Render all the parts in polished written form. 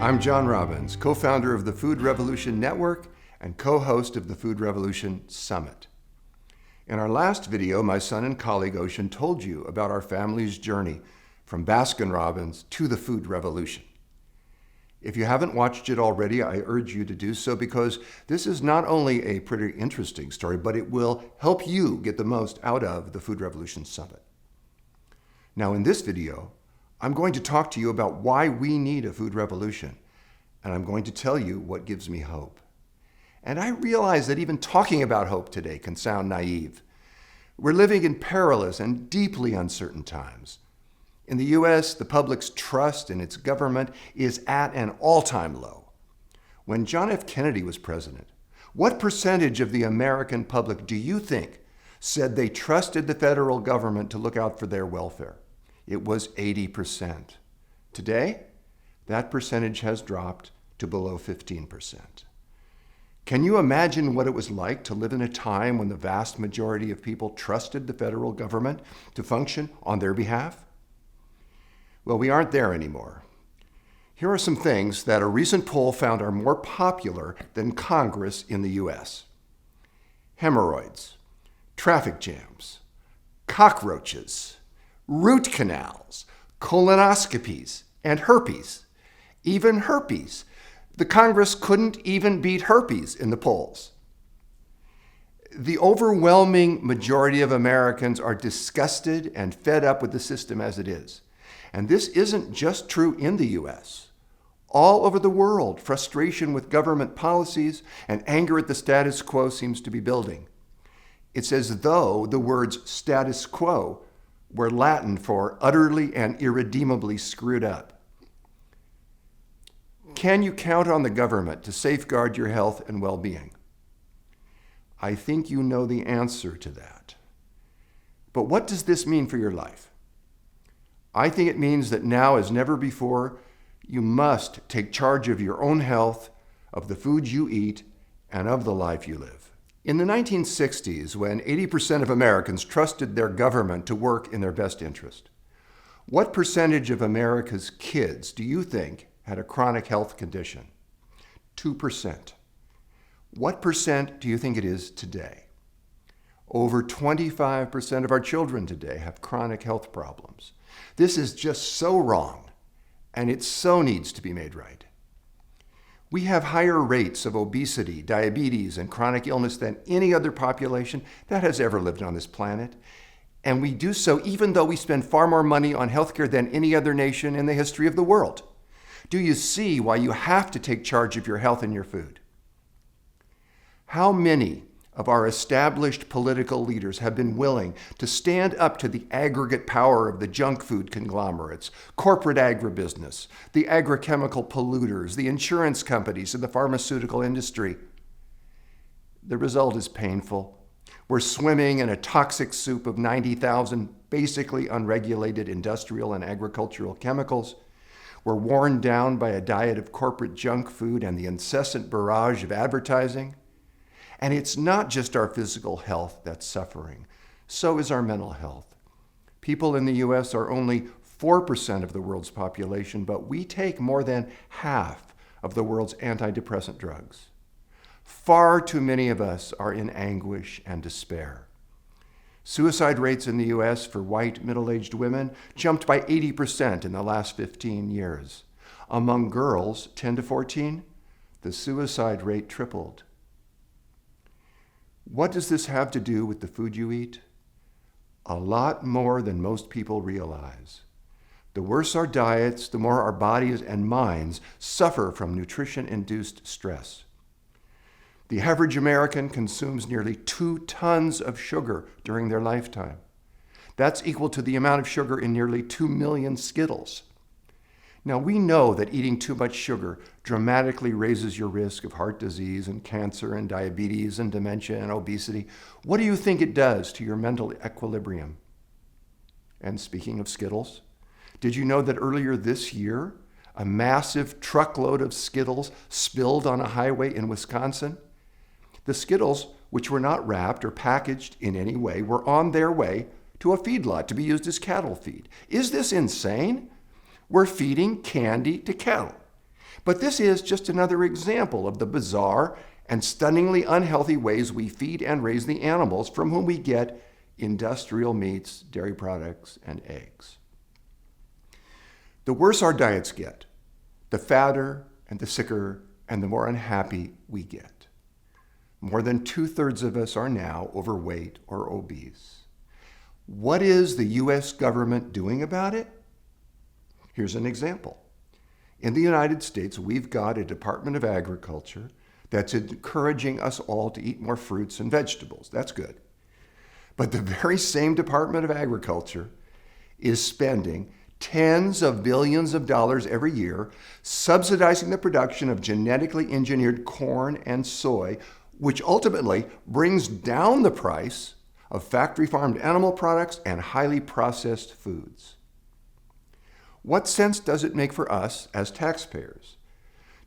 I'm John Robbins, co-founder of the Food Revolution Network and co-host of the Food Revolution Summit. In our last video, my son and colleague Ocean told you about our family's journey from Baskin-Robbins to the food revolution. If you haven't watched it already, I urge you to do so because this is not only a pretty interesting story, but it will help you get the most out of the Food Revolution Summit. Now, in this video, I'm going to talk to you about why we need a food revolution, and I'm going to tell you what gives me hope. And I realize that even talking about hope today can sound naive. We're living in perilous and deeply uncertain times. In the U.S., the public's trust in its government is at an all-time low. When John F. Kennedy was president, what percentage of the American public do you think said they trusted the federal government to look out for their welfare? It was 80%. Today, that percentage has dropped to below 15%. Can you imagine what it was like to live in a time when the vast majority of people trusted the federal government to function on their behalf? Well, we aren't there anymore. Here are some things that a recent poll found are more popular than Congress in the U.S. Hemorrhoids, traffic jams, cockroaches, root canals, colonoscopies, and herpes. Even herpes. The Congress couldn't even beat herpes in the polls. The overwhelming majority of Americans are disgusted and fed up with the system as it is. And this isn't just true in the U.S. All over the world, frustration with government policies and anger at the status quo seems to be building. It's as though the words status quo were Latin for utterly and irredeemably screwed up. Can you count on the government to safeguard your health and well-being? I think you know the answer to that. But what does this mean for your life? I think it means that now, as never before, you must take charge of your own health, of the food you eat, and of the life you live. In the 1960s, when 80% of Americans trusted their government to work in their best interest, what percentage of America's kids do you think had a chronic health condition? 2%. What percent do you think it is today? Over 25% of our children today have chronic health problems. This is just so wrong, and it so needs to be made right. We have higher rates of obesity, diabetes, and chronic illness than any other population that has ever lived on this planet. And we do so even though we spend far more money on healthcare than any other nation in the history of the world. Do you see why you have to take charge of your health and your food? How many of our established political leaders have been willing to stand up to the aggregate power of the junk food conglomerates, corporate agribusiness, the agrochemical polluters, the insurance companies, and the pharmaceutical industry? The result is painful. We're swimming in a toxic soup of 90,000 basically unregulated industrial and agricultural chemicals. We're worn down by a diet of corporate junk food and the incessant barrage of advertising. And it's not just our physical health that's suffering. So is our mental health. People in the U.S. are only 4% of the world's population, but we take more than half of the world's antidepressant drugs. Far too many of us are in anguish and despair. Suicide rates in the U.S. for white middle-aged women jumped by 80% in the last 15 years. Among girls 10 to 14, the suicide rate tripled. What does this have to do with the food you eat? A lot more than most people realize. The worse our diets, the more our bodies and minds suffer from nutrition-induced stress. The average American consumes nearly 2 tons of sugar during their lifetime. That's equal to the amount of sugar in nearly 2 million Skittles. Now, we know that eating too much sugar dramatically raises your risk of heart disease and cancer and diabetes and dementia and obesity. What do you think it does to your mental equilibrium? And speaking of Skittles, did you know that earlier this year, a massive truckload of Skittles spilled on a highway in Wisconsin? The Skittles, which were not wrapped or packaged in any way, were on their way to a feedlot to be used as cattle feed. Is this insane? We're feeding candy to cattle. But this is just another example of the bizarre and stunningly unhealthy ways we feed and raise the animals from whom we get industrial meats, dairy products, and eggs. The worse our diets get, the fatter and the sicker and the more unhappy we get. More than 2/3 of us are now overweight or obese. What is the U.S. government doing about it? Here's an example. In the United States, we've got a Department of Agriculture that's encouraging us all to eat more fruits and vegetables. That's good. But the very same Department of Agriculture is spending tens of billions of dollars every year subsidizing the production of genetically engineered corn and soy, which ultimately brings down the price of factory-farmed animal products and highly processed foods. What sense does it make for us as taxpayers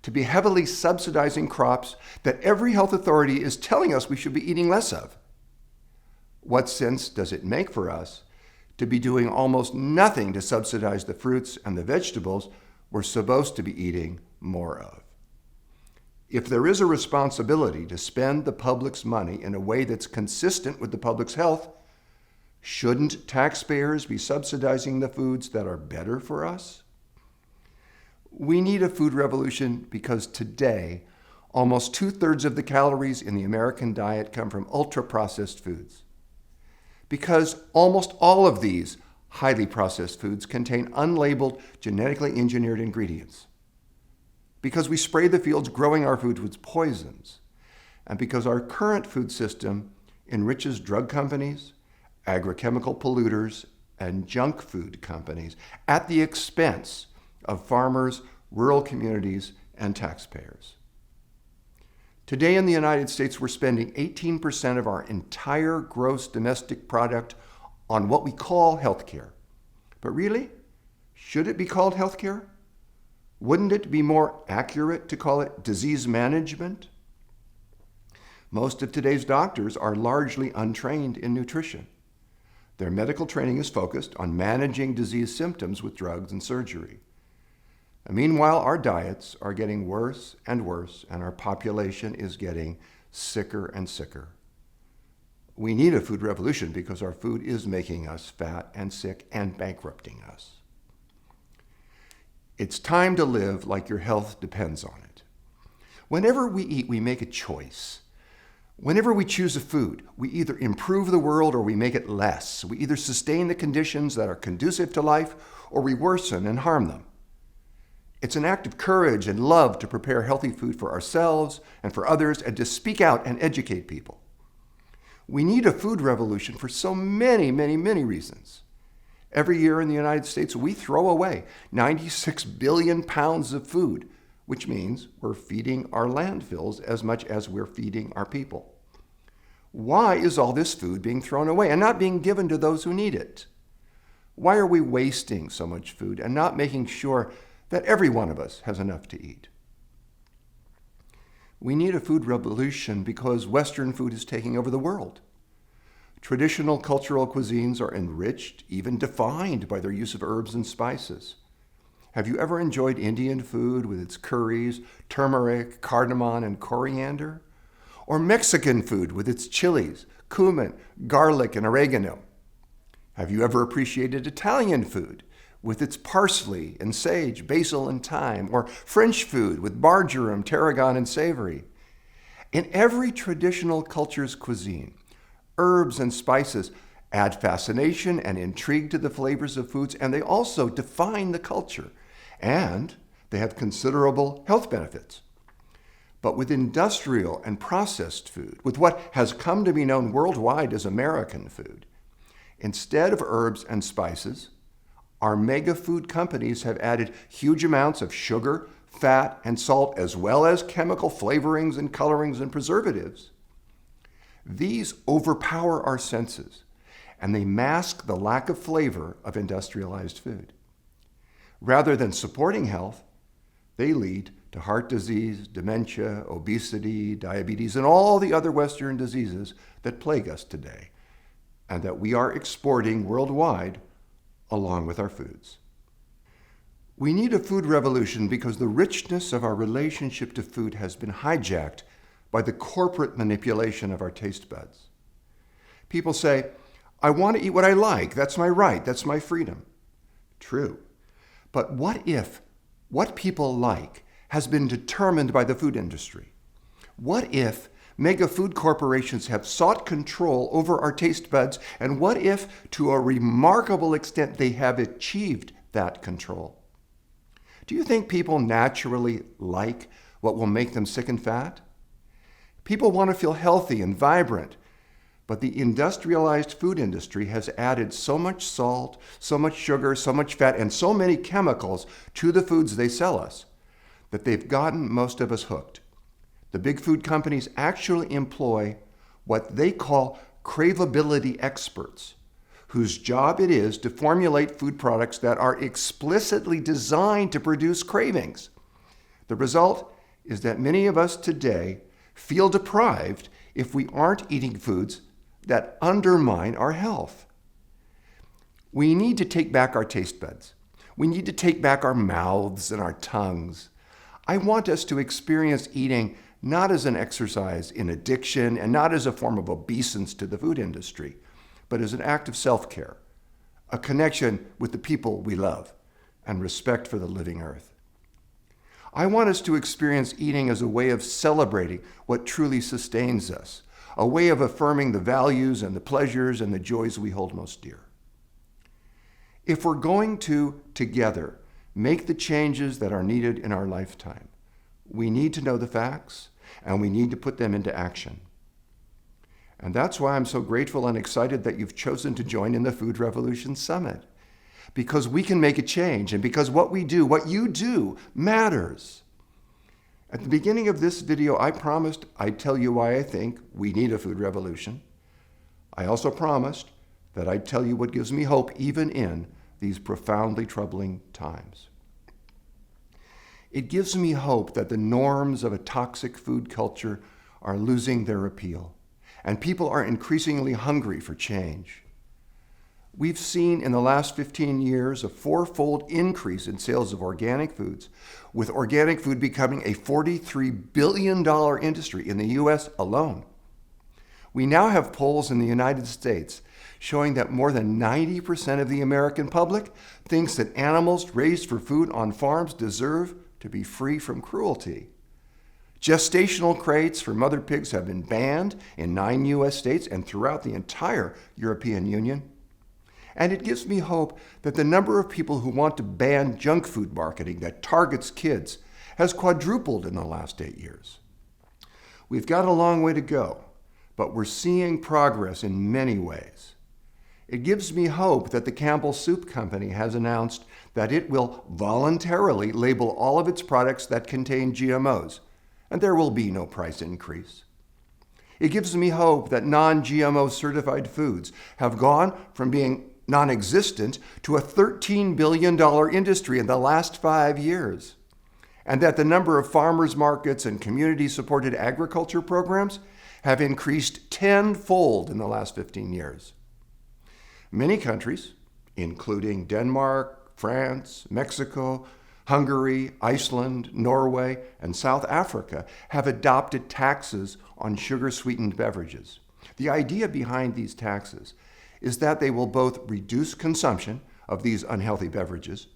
to be heavily subsidizing crops that every health authority is telling us we should be eating less of? What sense does it make for us to be doing almost nothing to subsidize the fruits and the vegetables we're supposed to be eating more of? If there is a responsibility to spend the public's money in a way that's consistent with the public's health, shouldn't taxpayers be subsidizing the foods that are better for us? We need a food revolution because today, almost 2/3 of the calories in the American diet come from ultra-processed foods. Because almost all of these highly processed foods contain unlabeled, genetically engineered ingredients. Because we spray the fields growing our food with poisons. And because our current food system enriches drug companies, agrochemical polluters, and junk food companies at the expense of farmers, rural communities, and taxpayers. Today in the United States, we're spending 18% of our entire gross domestic product on what we call healthcare. But really, should it be called healthcare? Wouldn't it be more accurate to call it disease management? Most of today's doctors are largely untrained in nutrition. Their medical training is focused on managing disease symptoms with drugs and surgery. And meanwhile, our diets are getting worse and worse, and our population is getting sicker and sicker. We need a food revolution because our food is making us fat and sick and bankrupting us. It's time to live like your health depends on it. Whenever we eat, we make a choice. Whenever we choose a food, we either improve the world or we make it less. We either sustain the conditions that are conducive to life or we worsen and harm them. It's an act of courage and love to prepare healthy food for ourselves and for others and to speak out and educate people. We need a food revolution for so many, many, many reasons. Every year in the United States, we throw away 96 billion pounds of food, which means we're feeding our landfills as much as we're feeding our people. Why is all this food being thrown away and not being given to those who need it? Why are we wasting so much food and not making sure that every one of us has enough to eat? We need a food revolution because Western food is taking over the world. Traditional cultural cuisines are enriched, even defined by their use of herbs and spices. Have you ever enjoyed Indian food with its curries, turmeric, cardamom, and coriander? Or Mexican food with its chilies, cumin, garlic, and oregano? Have you ever appreciated Italian food with its parsley and sage, basil and thyme? Or French food with marjoram, tarragon, and savory? In every traditional culture's cuisine, herbs and spices add fascination and intrigue to the flavors of foods, and they also define the culture, and they have considerable health benefits. But with industrial and processed food, with what has come to be known worldwide as American food, instead of herbs and spices, our mega food companies have added huge amounts of sugar, fat, and salt, as well as chemical flavorings and colorings and preservatives. These overpower our senses, and they mask the lack of flavor of industrialized food. Rather than supporting health, they lead to heart disease, dementia, obesity, diabetes, and all the other Western diseases that plague us today, and that we are exporting worldwide along with our foods. We need a food revolution because the richness of our relationship to food has been hijacked by the corporate manipulation of our taste buds. People say, I want to eat what I like. That's my right. That's my freedom. True. But what if what people like has been determined by the food industry? What if mega food corporations have sought control over our taste buds? And what if, to a remarkable extent, they have achieved that control? Do you think people naturally like what will make them sick and fat? People want to feel healthy and vibrant, but the industrialized food industry has added so much salt, so much sugar, so much fat, and so many chemicals to the foods they sell us that they've gotten most of us hooked. The big food companies actually employ what they call craveability experts, whose job it is to formulate food products that are explicitly designed to produce cravings. The result is that many of us today feel deprived if we aren't eating foods that undermine our health. We need to take back our taste buds. We need to take back our mouths and our tongues. I want us to experience eating not as an exercise in addiction and not as a form of obeisance to the food industry, but as an act of self-care, a connection with the people we love, and respect for the living earth. I want us to experience eating as a way of celebrating what truly sustains us, a way of affirming the values and the pleasures and the joys we hold most dear. If we're going to, together, make the changes that are needed in our lifetime, we need to know the facts and we need to put them into action. And that's why I'm so grateful and excited that you've chosen to join in the Food Revolution Summit, because we can make a change and because what we do, what you do, matters. At the beginning of this video, I promised I'd tell you why I think we need a food revolution. I also promised that I'd tell you what gives me hope even in these profoundly troubling times. It gives me hope that the norms of a toxic food culture are losing their appeal, and people are increasingly hungry for change. We've seen in the last 15 years a fourfold increase in sales of organic foods, with organic food becoming a $43 billion industry in the U.S. alone. We now have polls in the United States showing that more than 90% of the American public thinks that animals raised for food on farms deserve to be free from cruelty. Gestational crates for mother pigs have been banned in 9 U.S. states and throughout the entire European Union. And it gives me hope that the number of people who want to ban junk food marketing that targets kids has quadrupled in the last 8 years. We've got a long way to go, but we're seeing progress in many ways. It gives me hope that the Campbell Soup Company has announced that it will voluntarily label all of its products that contain GMOs, and there will be no price increase. It gives me hope that non-GMO certified foods have gone from being non-existent to a $13 billion industry in the last 5 years, and that the number of farmers markets and community-supported agriculture programs have increased tenfold in the last 15 years. Many countries, including Denmark, France, Mexico, Hungary, Iceland, Norway, and South Africa, have adopted taxes on sugar-sweetened beverages. The idea behind these taxes is that they will both reduce consumption of these unhealthy beverages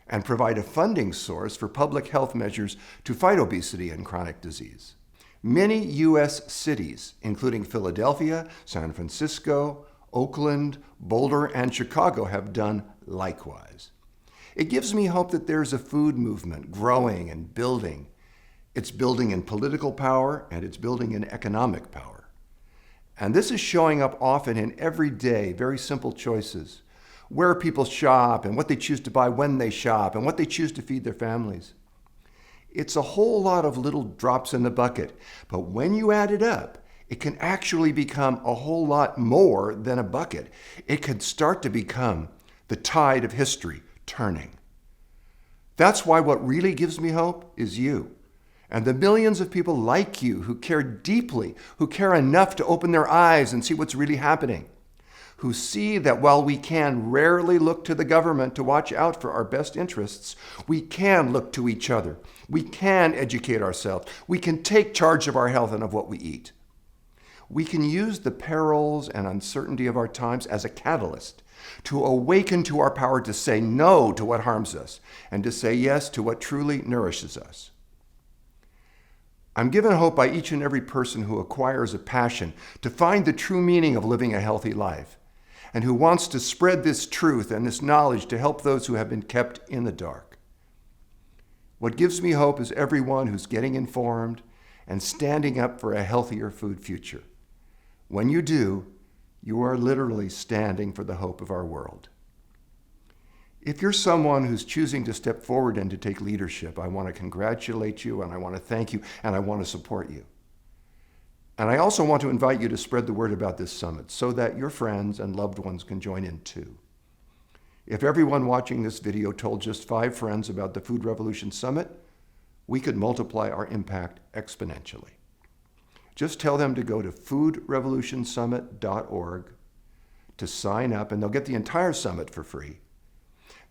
and provide a funding source for public health measures to fight obesity and chronic disease. Many U.S. cities, including Philadelphia, San Francisco, Oakland, Boulder, and Chicago, have done likewise. It gives me hope that there's a food movement growing and building. It's building in political power and it's building in economic power. And this is showing up often in everyday, very simple choices. Where people shop and what they choose to buy when they shop and what they choose to feed their families. It's a whole lot of little drops in the bucket, but when you add it up, it can actually become a whole lot more than a bucket. It can start to become the tide of history turning. That's why what really gives me hope is you. And the millions of people like you who care deeply, who care enough to open their eyes and see what's really happening, who see that while we can rarely look to the government to watch out for our best interests, we can look to each other. We can educate ourselves. We can take charge of our health and of what we eat. We can use the perils and uncertainty of our times as a catalyst to awaken to our power to say no to what harms us and to say yes to what truly nourishes us. I'm given hope by each and every person who acquires a passion to find the true meaning of living a healthy life and who wants to spread this truth and this knowledge to help those who have been kept in the dark. What gives me hope is everyone who's getting informed and standing up for a healthier food future. When you do, you are literally standing for the hope of our world. If you're someone who's choosing to step forward and to take leadership, I want to congratulate you and I want to thank you and I want to support you. And I also want to invite you to spread the word about this summit so that your friends and loved ones can join in too. If everyone watching this video told just 5 friends about the Food Revolution Summit, we could multiply our impact exponentially. Just tell them to go to foodrevolutionsummit.org to sign up, and they'll get the entire summit for free.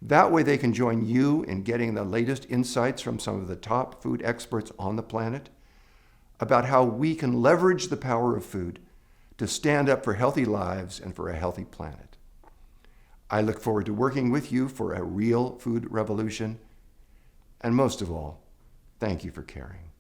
That way they can join you in getting the latest insights from some of the top food experts on the planet about how we can leverage the power of food to stand up for healthy lives and for a healthy planet. I look forward to working with you for a real food revolution. And most of all, thank you for caring.